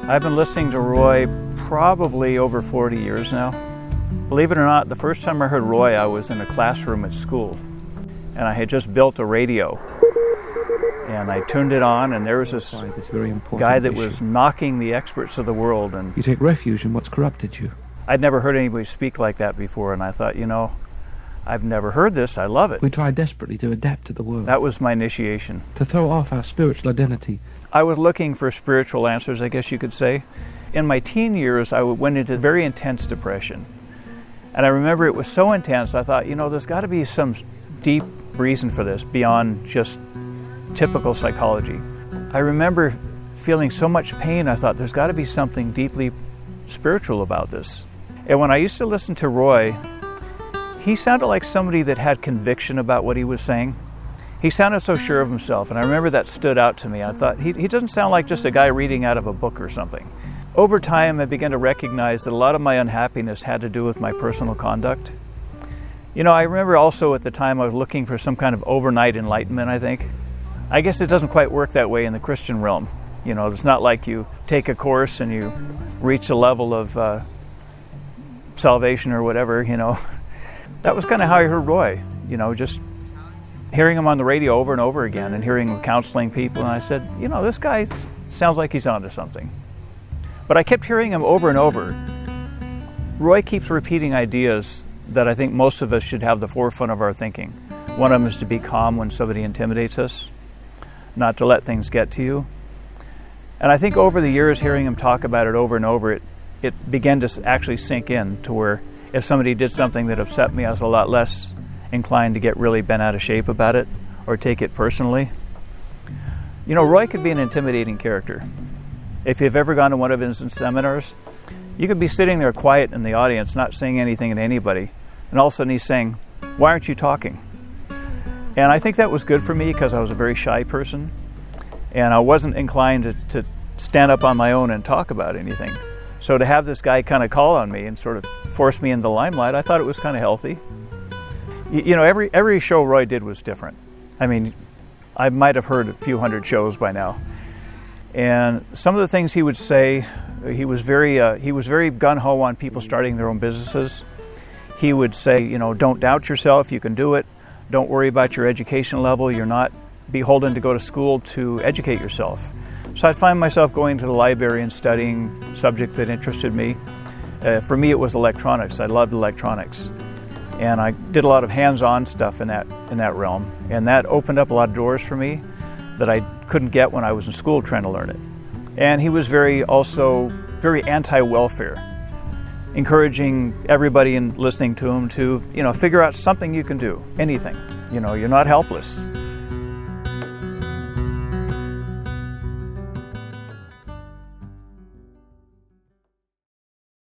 I've been listening to Roy probably over 40 years now. Believe it or not, the first time I heard Roy, I was in a classroom at school, and I had just built a radio. And I tuned it on, and there was this guy that was knocking the experts of the world. And you take refuge in what's corrupted you. I'd never heard anybody speak like that before, and I thought, you know, I've never heard this. I love it. We try desperately to adapt to the world. That was my initiation. To throw off our spiritual identity. I was looking for spiritual answers, I guess you could say. In my teen years, I went into very intense depression. And I remember it was so intense, I thought, you know, there's got to be some deep reason for this beyond just typical psychology. I remember feeling so much pain, I thought there's got to be something deeply spiritual about this. And when I used to listen to Roy, he sounded like somebody that had conviction about what he was saying. He sounded so sure of himself, and I remember that stood out to me. I thought, he doesn't sound like just a guy reading out of a book or something. Over time, I began to recognize that a lot of my unhappiness had to do with my personal conduct. You know, I remember also at the time I was looking for some kind of overnight enlightenment, I think. I guess it doesn't quite work that way in the Christian realm. You know, it's not like you take a course and you reach a level of salvation or whatever, you know. That was kind of how I heard Roy, you know, just hearing him on the radio over and over again and hearing him counseling people. And I said, you know, this guy sounds like he's onto something. But I kept hearing him over and over. Roy keeps repeating ideas that I think most of us should have the forefront of our thinking. One of them is to be calm when somebody intimidates us, not to let things get to you. And I think over the years, hearing him talk about it over and over, it began to actually sink in to where if somebody did something that upset me, I was a lot less inclined to get really bent out of shape about it or take it personally. You know, Roy could be an intimidating character. If you've ever gone to one of his seminars, you could be sitting there quiet in the audience, not saying anything to anybody, and all of a sudden he's saying, "Why aren't you talking?" And I think that was good for me because I was a very shy person, and I wasn't inclined to stand up on my own and talk about anything. So to have this guy kind of call on me and sort of force me into the limelight, I thought it was kind of healthy. You know, every show Roy did was different. I mean, I might have heard a few hundred shows by now. And some of the things he would say, he was very gung-ho on people starting their own businesses. He would say, you know, don't doubt yourself, you can do it. Don't worry about your education level. You're not beholden to go to school to educate yourself. So I'd find myself going to the library and studying subjects that interested me. For me, it was electronics. I loved electronics. And I did a lot of hands-on stuff in that realm. And that opened up a lot of doors for me that I couldn't get when I was in school trying to learn it. And he was also very anti-welfare, encouraging everybody in listening to him to, you know, figure out something you can do, anything. You know, you're not helpless.